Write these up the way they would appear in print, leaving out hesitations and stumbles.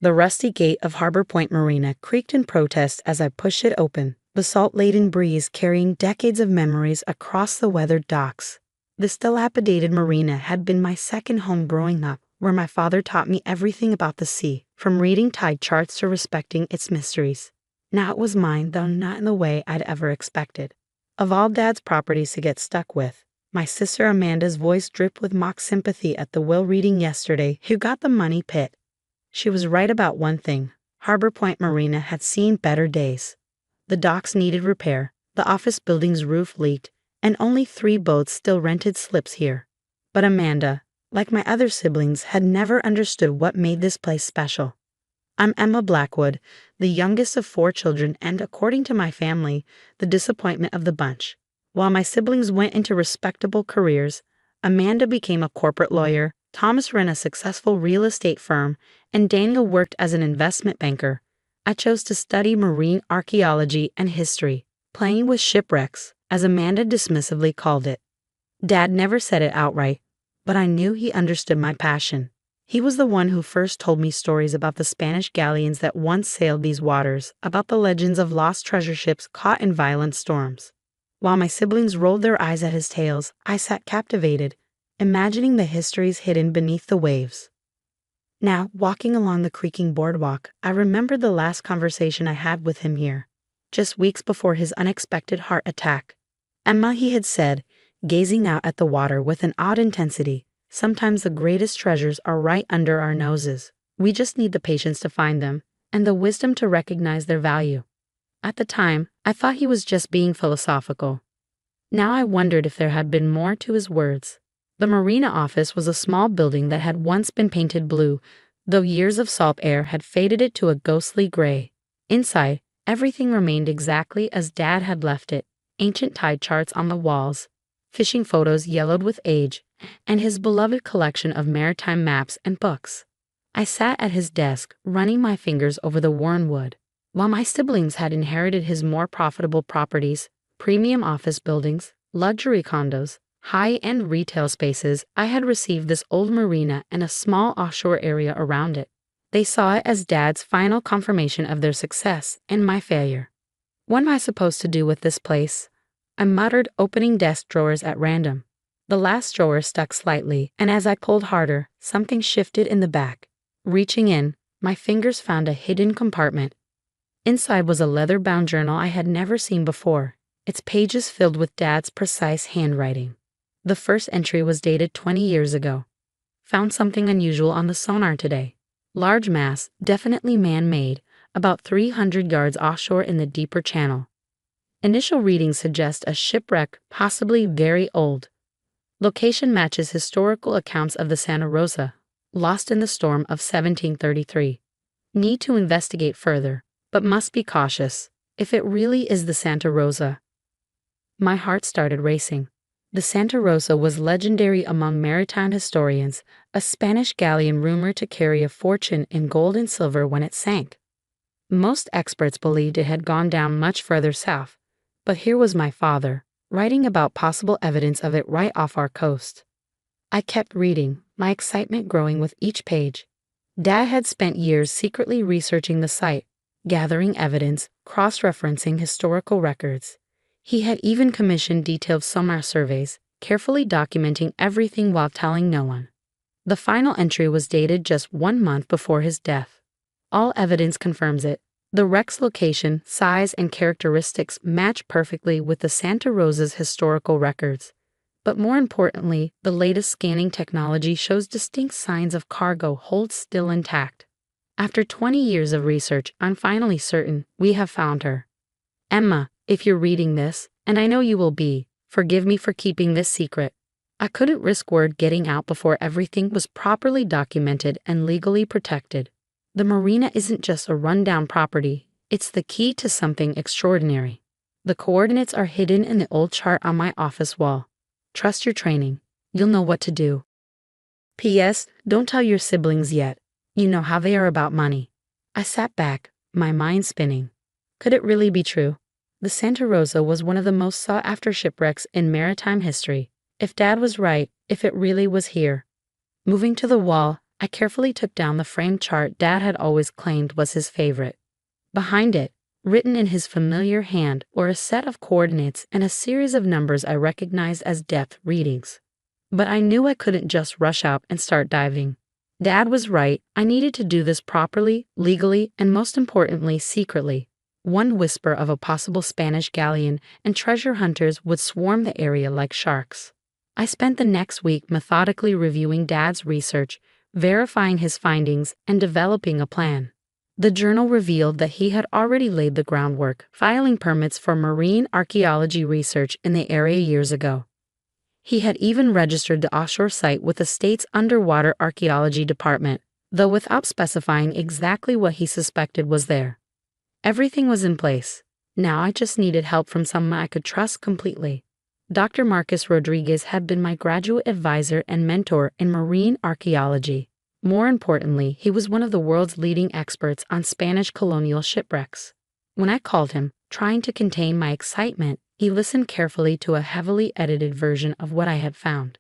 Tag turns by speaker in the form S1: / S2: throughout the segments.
S1: The rusty gate of Harbor Point Marina creaked in protest as I pushed it open, the salt-laden breeze carrying decades of memories across the weathered docks. This dilapidated marina had been my second home growing up, where my father taught me everything about the sea, from reading tide charts to respecting its mysteries. Now it was mine, though not in the way I'd ever expected. Of all Dad's properties to get stuck with, my sister Amanda's voice dripped with mock sympathy at the will reading yesterday who got the money pit. She was right about one thing. Harbor Point Marina had seen better days. The docks needed repair, the office building's roof leaked, and only 3 boats still rented slips here. But Amanda, like my other siblings, had never understood what made this place special. I'm Emma Blackwood, the youngest of 4 children and, according to my family, the disappointment of the bunch. While my siblings went into respectable careers, Amanda became a corporate lawyer, Thomas ran a successful real estate firm, and Daniel worked as an investment banker. I chose to study marine archaeology and history, playing with shipwrecks, as Amanda dismissively called it. Dad never said it outright, but I knew he understood my passion. He was the one who first told me stories about the Spanish galleons that once sailed these waters, about the legends of lost treasure ships caught in violent storms. While my siblings rolled their eyes at his tales, I sat captivated, imagining the histories hidden beneath the waves. Now, walking along the creaking boardwalk, I remembered the last conversation I had with him here, just weeks before his unexpected heart attack. Emma, he had said, gazing out at the water with an odd intensity, sometimes the greatest treasures are right under our noses. We just need the patience to find them, and the wisdom to recognize their value. At the time, I thought he was just being philosophical. Now I wondered if there had been more to his words. The Marina office was a small building that had once been painted blue, though years of salt air had faded it to a ghostly gray. Inside, everything remained exactly as Dad had left it, ancient tide charts on the walls, fishing photos yellowed with age, and his beloved collection of maritime maps and books. I sat at his desk, running my fingers over the worn wood. While my siblings had inherited his more profitable properties, premium office buildings, luxury condos, high-end retail spaces, I had received this old marina and a small offshore area around it. They saw it as Dad's final confirmation of their success and my failure. What am I supposed to do with this place? I muttered, opening desk drawers at random. The last drawer stuck slightly, and as I pulled harder, something shifted in the back. Reaching in, my fingers found a hidden compartment. Inside was a leather-bound journal I had never seen before, its pages filled with Dad's precise handwriting. The first entry was dated 20 years ago. Found something unusual on the sonar today. Large mass, definitely man-made, about 300 yards offshore in the deeper channel. Initial readings suggest a shipwreck, possibly very old. Location matches historical accounts of the Santa Rosa, lost in the storm of 1733. Need to investigate further, but must be cautious. If it really is the Santa Rosa. My heart started racing. The Santa Rosa was legendary among maritime historians, a Spanish galleon rumored to carry a fortune in gold and silver when it sank. Most experts believed it had gone down much further south, but here was my father, writing about possible evidence of it right off our coast. I kept reading, my excitement growing with each page. Dad had spent years secretly researching the site, gathering evidence, cross-referencing historical records. He had even commissioned detailed sonar surveys, carefully documenting everything while telling no one. The final entry was dated just 1 month before his death. All evidence confirms it. The wreck's location, size, and characteristics match perfectly with the Santa Rosa's historical records. But more importantly, the latest scanning technology shows distinct signs of cargo hold still intact. After 20 years of research, I'm finally certain we have found her. Emma, if you're reading this, and I know you will be, forgive me for keeping this secret. I couldn't risk word getting out before everything was properly documented and legally protected. The marina isn't just a rundown property, it's the key to something extraordinary. The coordinates are hidden in the old chart on my office wall. Trust your training. You'll know what to do. P.S. Don't tell your siblings yet. You know how they are about money. I sat back, my mind spinning. Could it really be true? The Santa Rosa was one of the most sought-after shipwrecks in maritime history. If Dad was right, if it really was here. Moving to the wall, I carefully took down the framed chart Dad had always claimed was his favorite. Behind it, written in his familiar hand, were a set of coordinates and a series of numbers I recognized as depth readings. But I knew I couldn't just rush out and start diving. Dad was right, I needed to do this properly, legally, and most importantly, secretly. One whisper of a possible Spanish galleon and treasure hunters would swarm the area like sharks. I spent the next week methodically reviewing Dad's research, verifying his findings, and developing a plan. The journal revealed that he had already laid the groundwork, filing permits for marine archaeology research in the area years ago. He had even registered the offshore site with the state's underwater archaeology department, though without specifying exactly what he suspected was there. Everything was in place. Now I just needed help from someone I could trust completely. Dr. Marcus Rodriguez had been my graduate advisor and mentor in marine archaeology. More importantly, he was one of the world's leading experts on Spanish colonial shipwrecks. When I called him, trying to contain my excitement, he listened carefully to a heavily edited version of what I had found.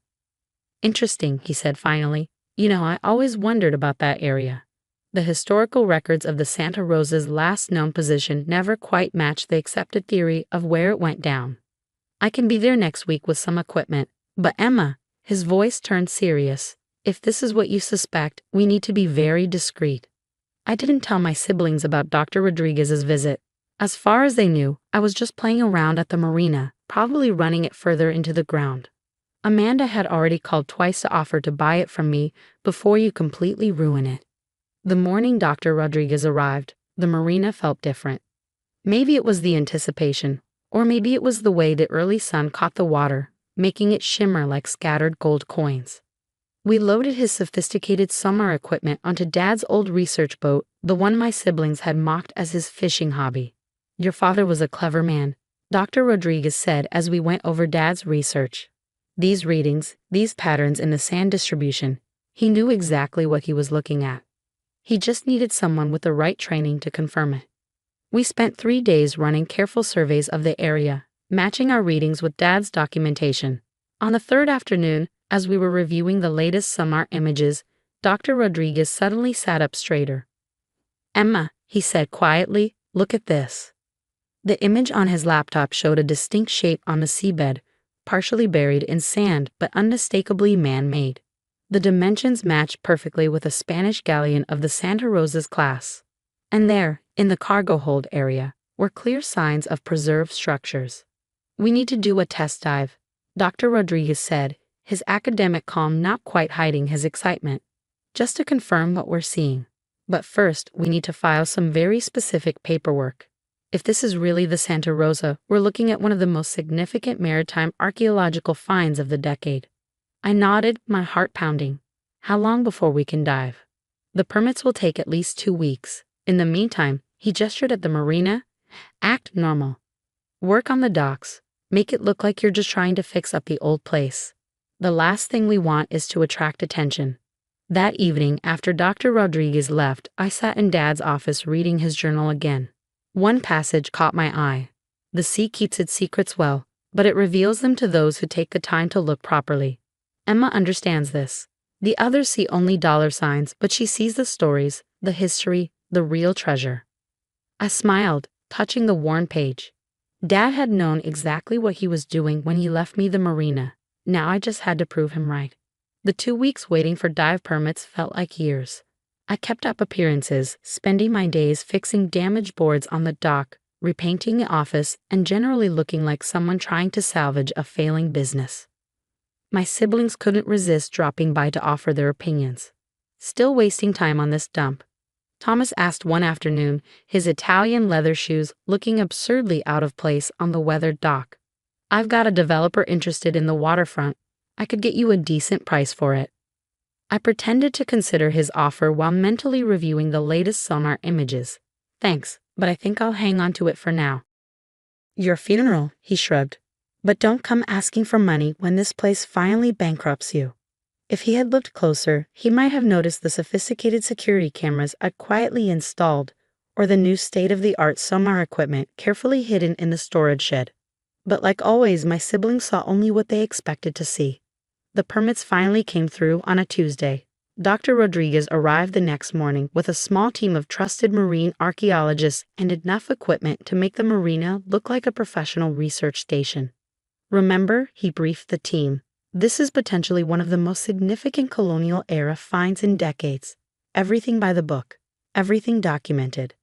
S1: "Interesting," he said finally. I always wondered about that area. The historical records of the Santa Rosa's last known position never quite matched the accepted theory of where it went down. I can be there next week with some equipment, but Emma," his voice turned serious, "if this is what you suspect, we need to be very discreet." I didn't tell my siblings about Dr. Rodriguez's visit. As far as they knew, I was just playing around at the marina, probably running it further into the ground. Amanda had already called twice to offer to buy it from me before you completely ruin it. The morning Dr. Rodriguez arrived, the marina felt different. Maybe it was the anticipation, or maybe it was the way the early sun caught the water, making it shimmer like scattered gold coins. We loaded his sophisticated summer equipment onto Dad's old research boat, the one my siblings had mocked as his fishing hobby. "Your father was a clever man," Dr. Rodriguez said as we went over Dad's research. "These readings, these patterns in the sand distribution, he knew exactly what he was looking at. He just needed someone with the right training to confirm it." We spent 3 days running careful surveys of the area, matching our readings with Dad's documentation. On the third afternoon, as we were reviewing the latest sonar images, Dr. Rodriguez suddenly sat up straighter. "Emma," he said quietly, "look at this." The image on his laptop showed a distinct shape on the seabed, partially buried in sand but unmistakably man-made. The dimensions matched perfectly with a Spanish galleon of the Santa Rosa's class. And there, in the cargo hold area, were clear signs of preserved structures. "We need to do a test dive," Dr. Rodriguez said, his academic calm not quite hiding his excitement, "just to confirm what we're seeing. But first, we need to file some very specific paperwork. If this is really the Santa Rosa, we're looking at one of the most significant maritime archaeological finds of the decade." I nodded, my heart pounding. "How long before we can dive?" "The permits will take at least 2 weeks. In the meantime," he gestured at the marina, "act normal. Work on the docks. Make it look like you're just trying to fix up the old place. The last thing we want is to attract attention." That evening, after Dr. Rodriguez left, I sat in Dad's office reading his journal again. One passage caught my eye. "The sea keeps its secrets well, but it reveals them to those who take the time to look properly. Emma understands this. The others see only dollar signs, but she sees the stories, the history, the real treasure." I smiled, touching the worn page. Dad had known exactly what he was doing when he left me the marina. Now I just had to prove him right. The 2 weeks waiting for dive permits felt like years. I kept up appearances, spending my days fixing damaged boards on the dock, repainting the office, and generally looking like someone trying to salvage a failing business. My siblings couldn't resist dropping by to offer their opinions. "Still wasting time on this dump?" Thomas asked one afternoon, his Italian leather shoes looking absurdly out of place on the weathered dock. "I've got a developer interested in the waterfront. I could get you a decent price for it." I pretended to consider his offer while mentally reviewing the latest sonar images. "Thanks, but I think I'll hang on to it for now." "Your funeral," he shrugged. "But don't come asking for money when this place finally bankrupts you." If he had looked closer, he might have noticed the sophisticated security cameras I'd quietly installed, or the new state-of-the-art sonar equipment carefully hidden in the storage shed. But like always, my siblings saw only what they expected to see. The permits finally came through on a Tuesday. Dr. Rodriguez arrived the next morning with a small team of trusted marine archaeologists and enough equipment to make the marina look like a professional research station. Remember, he briefed the team, this is potentially one of the most significant colonial-era finds in decades. Everything by the book. Everything documented.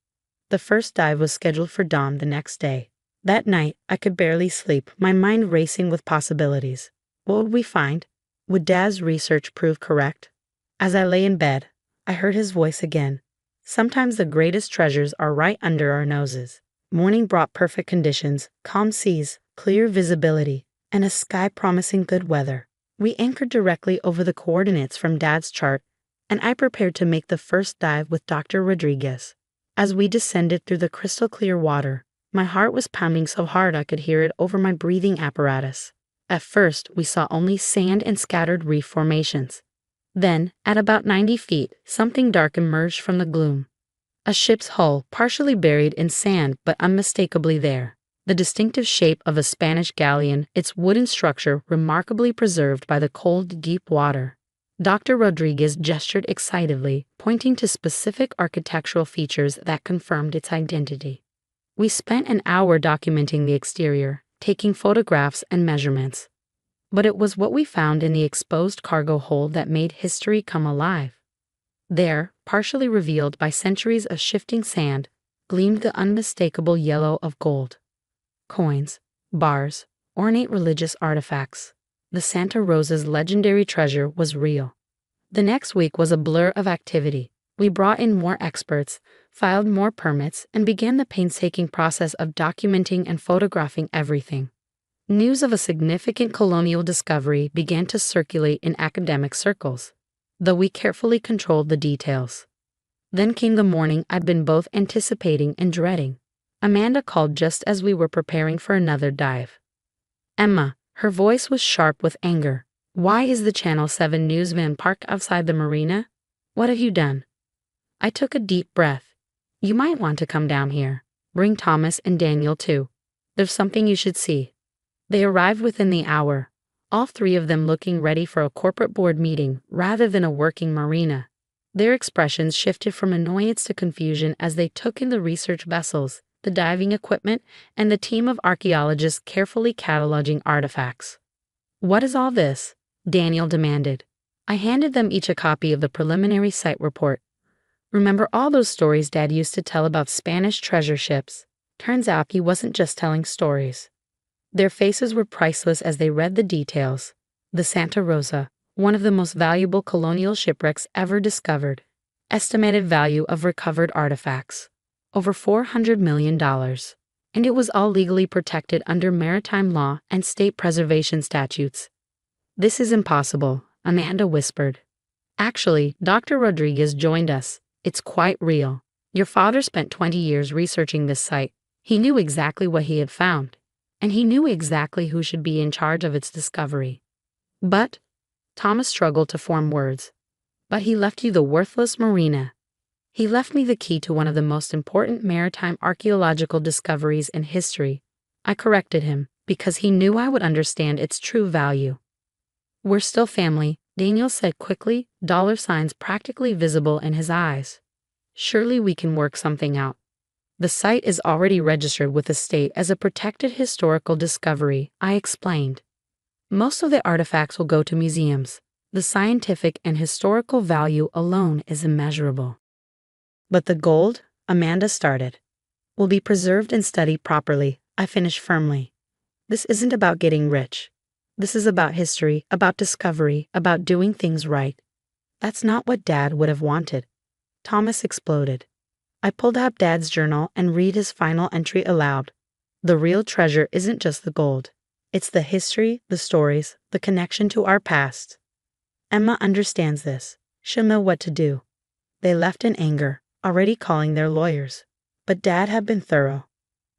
S1: The first dive was scheduled for dawn the next day. That night, I could barely sleep, my mind racing with possibilities. What would we find? Would Dad's research prove correct? As I lay in bed, I heard his voice again. Sometimes the greatest treasures are right under our noses. Morning brought perfect conditions, calm seas, clear visibility, and a sky promising good weather. We anchored directly over the coordinates from Dad's chart, and I prepared to make the first dive with Dr. Rodriguez. As we descended through the crystal clear water, my heart was pounding so hard I could hear it over my breathing apparatus. At first, we saw only sand and scattered reef formations. Then, at about 90 feet, something dark emerged from the gloom. A ship's hull, partially buried in sand but unmistakably there. The distinctive shape of a Spanish galleon, its wooden structure remarkably preserved by the cold, deep water. Dr. Rodriguez gestured excitedly, pointing to specific architectural features that confirmed its identity. We spent an hour documenting the exterior, taking photographs and measurements. But it was what we found in the exposed cargo hold that made history come alive. There, partially revealed by centuries of shifting sand, gleamed the unmistakable yellow of gold. Coins, bars, ornate religious artifacts. The Santa Rosa's legendary treasure was real. The next week was a blur of activity. We brought in more experts, filed more permits, and began the painstaking process of documenting and photographing everything. News of a significant colonial discovery began to circulate in academic circles, though we carefully controlled the details. Then came the morning I'd been both anticipating and dreading. Amanda called just as we were preparing for another dive. Emma, her voice was sharp with anger. Why is the Channel 7 newsman parked outside the marina? What have you done? I took a deep breath. You might want to come down here. Bring Thomas and Daniel too. There's something you should see. They arrived within the hour, all three of them looking ready for a corporate board meeting rather than a working marina. Their expressions shifted from annoyance to confusion as they took in the research vessels, the diving equipment, and the team of archaeologists carefully cataloging artifacts. What is all this? Daniel demanded. I handed them each a copy of the preliminary site report. Remember all those stories Dad used to tell about Spanish treasure ships? Turns out he wasn't just telling stories. Their faces were priceless as they read the details. The Santa Rosa, one of the most valuable colonial shipwrecks ever discovered. Estimated value of recovered artifacts. Over $400 million. And it was all legally protected under maritime law and state preservation statutes. This is impossible, Amanda whispered. Actually, Dr. Rodriguez joined us. It's quite real. Your father spent 20 years researching this site. He knew exactly what he had found. And he knew exactly who should be in charge of its discovery. But, Thomas struggled to form words. But he left you the worthless Marina. He left me the key to one of the most important maritime archaeological discoveries in history. I corrected him, because he knew I would understand its true value. We're still family, Daniel said quickly, dollar signs practically visible in his eyes. Surely we can work something out. The site is already registered with the state as a protected historical discovery, I explained. Most of the artifacts will go to museums. The scientific and historical value alone is immeasurable. But the gold, Amanda started, will be preserved and studied properly, I finished firmly. This isn't about getting rich. This is about history, about discovery, about doing things right. That's not what Dad would have wanted. Thomas exploded. I pulled out Dad's journal and read his final entry aloud. The real treasure isn't just the gold. It's the history, the stories, the connection to our past. Emma understands this. She'll know what to do. They left in anger, already calling their lawyers. But Dad had been thorough.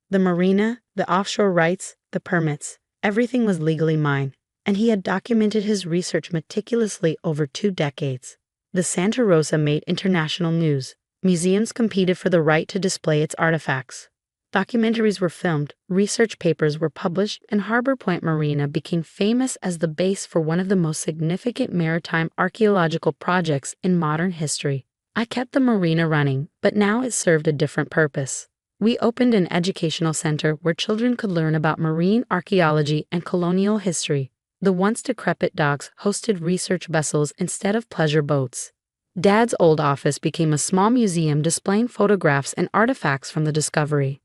S1: The marina, the offshore rights, the permits, everything was legally mine, and he had documented his research meticulously over 2 decades. The Santa Rosa made international news. Museums competed for the right to display its artifacts. Documentaries were filmed, research papers were published, and Harbor Point Marina became famous as the base for one of the most significant maritime archaeological projects in modern history. I kept the marina running, but now it served a different purpose. We opened an educational center where children could learn about marine archaeology and colonial history. The once decrepit docks hosted research vessels instead of pleasure boats. Dad's old office became a small museum displaying photographs and artifacts from the discovery.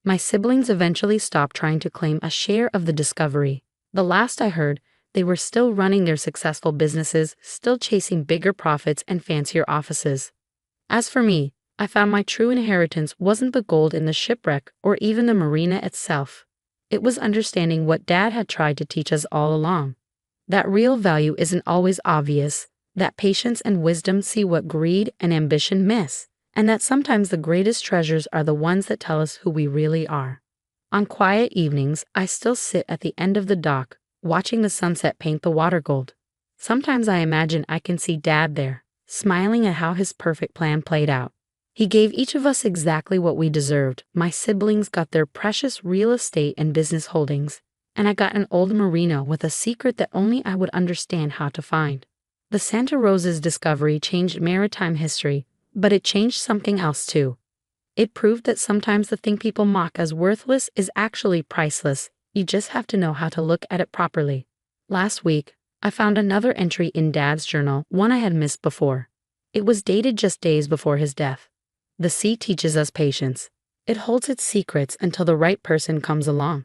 S1: My siblings eventually stopped trying to claim a share of the discovery. The last I heard, they were still running their successful businesses, still chasing bigger profits and fancier offices. As for me, I found my true inheritance wasn't the gold in the shipwreck or even the marina itself. It was understanding what Dad had tried to teach us all along. That real value isn't always obvious, that patience and wisdom see what greed and ambition miss, and that sometimes the greatest treasures are the ones that tell us who we really are. On quiet evenings, I still sit at the end of the dock, watching the sunset paint the water gold. Sometimes I imagine I can see Dad there, smiling at how his perfect plan played out. He gave each of us exactly what we deserved. My siblings got their precious real estate and business holdings, and I got an old marina with a secret that only I would understand how to find. The Santa Rosa's discovery changed maritime history, but it changed something else too. It proved that sometimes the thing people mock as worthless is actually priceless. You just have to know how to look at it properly. Last week, I found another entry in Dad's journal, one I had missed before. It was dated just days before his death. The sea teaches us patience. It holds its secrets until the right person comes along.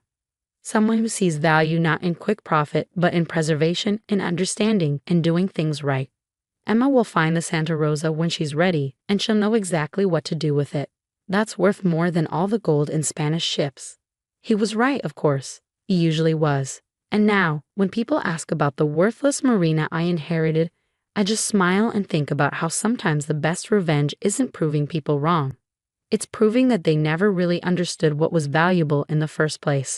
S1: Someone who sees value not in quick profit, but in preservation, in understanding, and doing things right. Emma will find the Santa Rosa when she's ready, and she'll know exactly what to do with it. That's worth more than all the gold in Spanish ships. He was right, of course. He usually was. And now, when people ask about the worthless marina I inherited, I just smile and think about how sometimes the best revenge isn't proving people wrong. It's proving that they never really understood what was valuable in the first place.